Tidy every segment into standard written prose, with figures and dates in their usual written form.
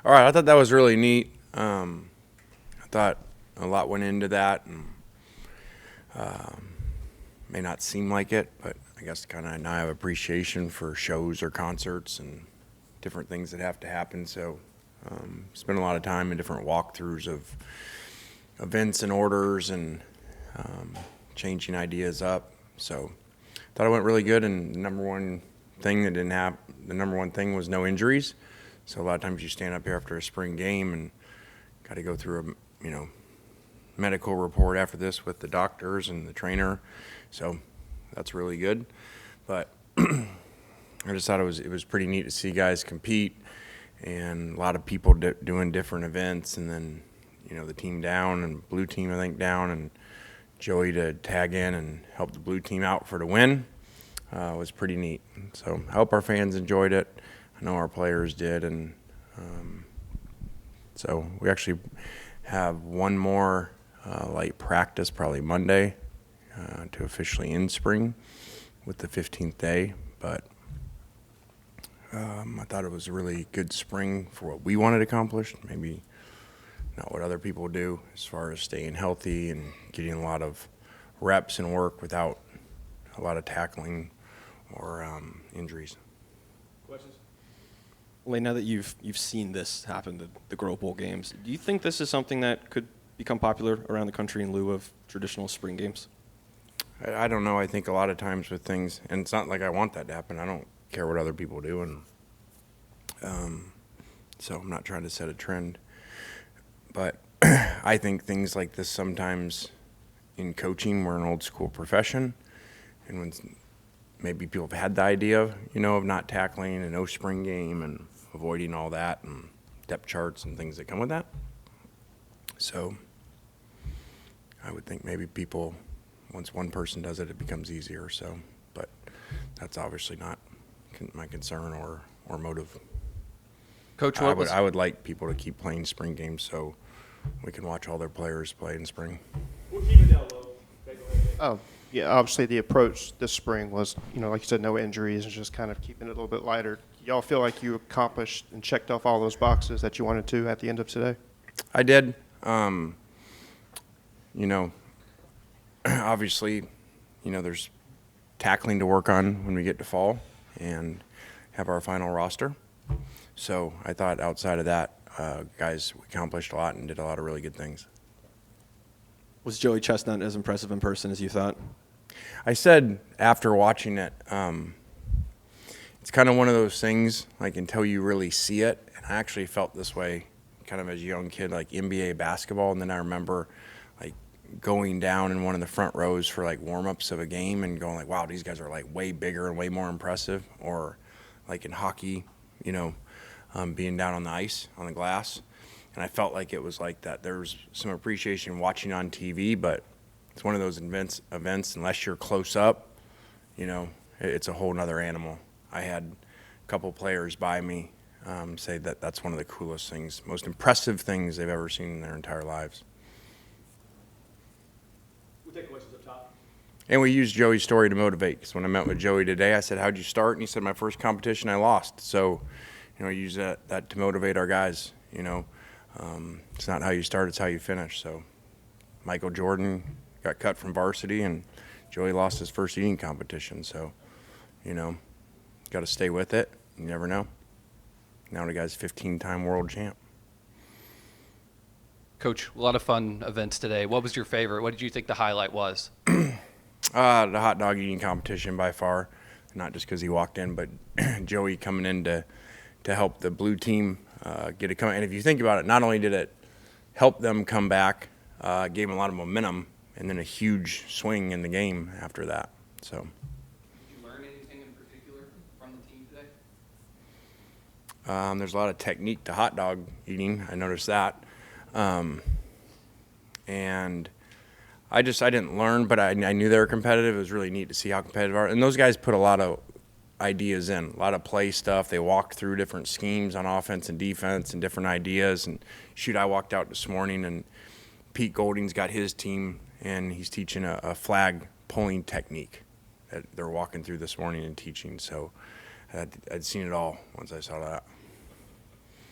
All right, I thought that was really neat. I thought a lot went into that, and may not seem like it, but I guess kind of now I have appreciation for shows or concerts and different things that have to happen. So spent a lot of time in different walkthroughs of events and orders and changing ideas up. So thought it went really good, and the number one thing was no injuries. So a lot of times you stand up here after a spring game and got to go through a medical report after this with the doctors and the trainer. So that's really good. But I just thought it was pretty neat to see guys compete and a lot of people doing different events, and then the team down and blue team I think down, and Joey to tag in and help the blue team out for the win was pretty neat. So I hope our fans enjoyed it. I know our players did, and so we actually have one more light practice probably Monday to officially end spring with the 15th day. But I thought it was a really good spring for what we wanted accomplished, maybe not what other people do as far as staying healthy and getting a lot of reps and work without a lot of tackling or injuries. Questions? Lane, now that you've seen this happen, the Girl Bowl games, do you think this is something that could become popular around the country in lieu of traditional spring games? I don't know. I think a lot of times with things, and it's not like I want that to happen. I don't care what other people do, and so I'm not trying to set a trend. But I think things like this sometimes in coaching, we're an old school profession, and when maybe people have had the idea of not tackling and no spring game and avoiding all that and depth charts and things that come with that. So I would think maybe people, once one person does it, it becomes easier. So, but that's obviously not my concern or motive. Coach, I would like people to keep playing spring games so we can watch all their players play in spring. We'll keep it down low. Okay, go ahead. Oh, yeah, obviously the approach this spring was, like you said, no injuries and just kind of keeping it a little bit lighter. Y'all feel like you accomplished and checked off all those boxes that you wanted to at the end of today? I did. Obviously, there's tackling to work on when we get to fall and have our final roster. So I thought outside of that, guys, we accomplished a lot and did a lot of really good things. Was Joey Chestnut as impressive in person as you thought? I said after watching it, it's kind of one of those things, like until you really see it, and I actually felt this way kind of as a young kid, like NBA basketball, and then I remember like going down in one of the front rows for like warm-ups of a game and going like, wow, these guys are like way bigger and way more impressive. Or like in hockey, being down on the ice, on the glass. And I felt like it was like that. There was some appreciation watching on TV, but it's one of those events unless you're close up, it's a whole nother animal. I had a couple players by me say that that's one of the coolest things, most impressive things they've ever seen in their entire lives. We'll take questions up top. And we used Joey's story to motivate, because when I met with Joey today, I said, how'd you start? And he said, my first competition I lost. So, use that to motivate our guys, It's not how you start, it's how you finish. So Michael Jordan got cut from varsity, and Joey lost his first eating competition. So, got to stay with it. You never know. Now the guy's 15-time world champ. Coach, a lot of fun events today. What was your favorite? What did you think the highlight was? The hot dog eating competition by far, not just because he walked in, but Joey coming in to help the blue team get it coming. And if you think about it, not only did it help them come back, gave them a lot of momentum, and then a huge swing in the game after that. So. Did you learn anything in particular from the team today? There's a lot of technique to hot dog eating. I noticed that. And I didn't learn, but I knew they were competitive. It was really neat to see how competitive they are. And those guys put a lot of ideas in, a lot of play stuff. They walked through different schemes on offense and defense and different ideas. And shoot, I walked out this morning and Pete Golding's got his team, and he's teaching a flag pulling technique that they're walking through this morning and teaching. So I'd seen it all once I saw that.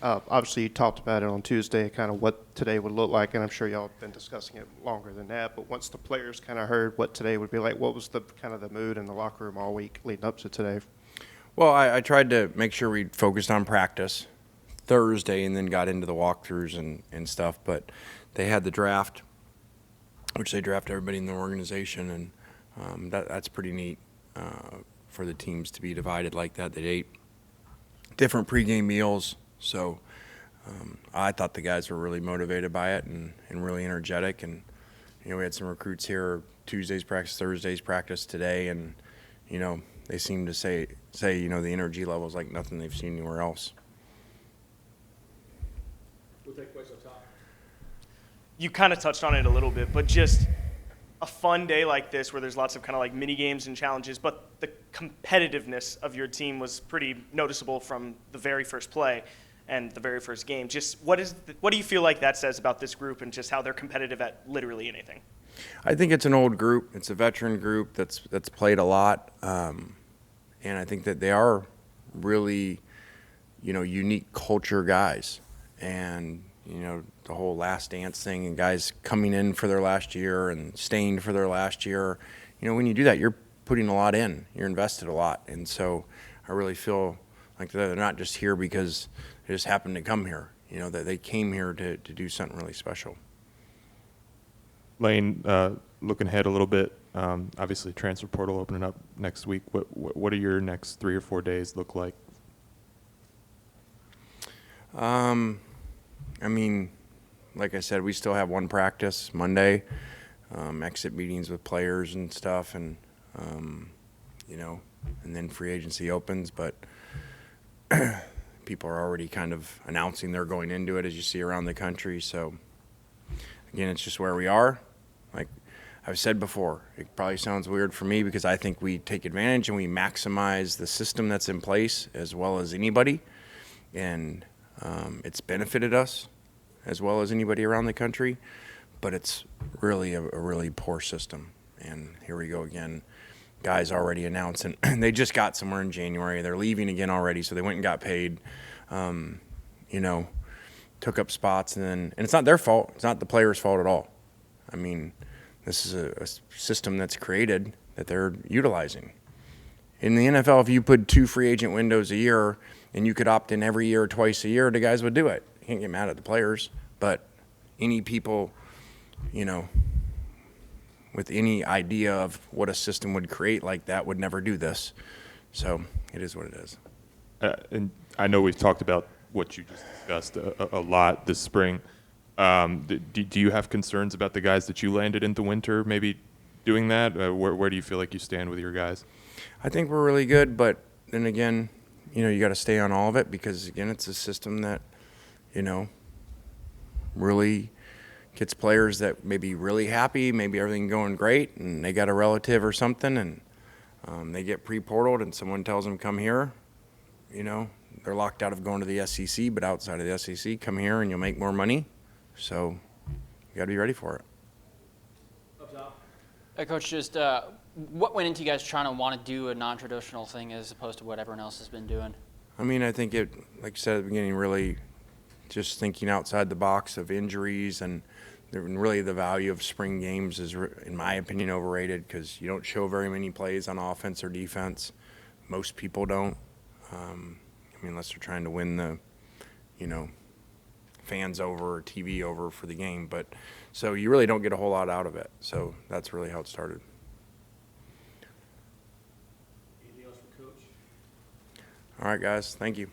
Obviously, you talked about it on Tuesday, kind of what today would look like, and I'm sure y'all have been discussing it longer than that. But once the players kind of heard what today would be like, what was the kind of the mood in the locker room all week leading up to today? Well, I tried to make sure we focused on practice Thursday and then got into the walkthroughs and stuff. But they had the draft, which they draft everybody in the organization, and that's pretty neat for the teams to be divided like that. They ate different pregame meals, so I thought the guys were really motivated by it and really energetic. And we had some recruits here Tuesday's practice, Thursday's practice today, and they seem to say the energy level is like nothing they've seen anywhere else. We'll take questions up top. You kind of touched on it a little bit, but just a fun day like this where there's lots of kind of like mini games and challenges, but the competitiveness of your team was pretty noticeable from the very first play and the very first game. Just what do you feel like that says about this group and just how they're competitive at literally anything? I think it's an old group. It's a veteran group that's played a lot, and I think that they are really, unique culture guys. And the whole last dance thing and guys coming in for their last year and staying for their last year. When you do that, you're putting a lot in. You're invested a lot, and so I really feel like they're not just here because they just happened to come here. That they came here to do something really special. Lane, looking ahead a little bit, obviously transfer portal opening up next week. What do your next 3 or 4 days look like? Like I said, we still have one practice Monday, exit meetings with players and stuff, and and then free agency opens. But people are already kind of announcing they're going into it, as you see around the country. So again, it's just where we are. Like I've said before, it probably sounds weird for me because I think we take advantage and we maximize the system that's in place as well as anybody, and it's benefited us as well as anybody around the country, but it's really a really poor system. And here we go again. Guys already announcing they just got somewhere in January. They're leaving again already, so they went and got paid. Took up spots, and it's not their fault. It's not the players' fault at all. This is a system that's created that they're utilizing. In the NFL, if you put 2 free agent windows a year and you could opt in every year or twice a year, the guys would do it. You can't get mad at the players, but any people, with any idea of what a system would create like that would never do this. So it is what it is. And I know we've talked about what you just discussed a lot this spring. Do you have concerns about the guys that you landed in the winter maybe doing that? Where do you feel like you stand with your guys? I think we're really good, but then again, you got to stay on all of it because, again, it's a system that, really gets players that may be really happy, maybe everything going great, and they got a relative or something, and they get pre-portaled and someone tells them, come here, they're locked out of going to the SEC, but outside of the SEC, come here and you'll make more money. So you got to be ready for it. Up top. Hey, Coach, just what went into you guys trying to want to do a non-traditional thing as opposed to what everyone else has been doing? I think it, like I said at the beginning, really just thinking outside the box of injuries and really the value of spring games is, in my opinion, overrated because you don't show very many plays on offense or defense. Most people don't. Unless they're trying to win the, fans over or TV over for the game. But so you really don't get a whole lot out of it. So that's really how it started. Anything else for Coach? All right, guys. Thank you.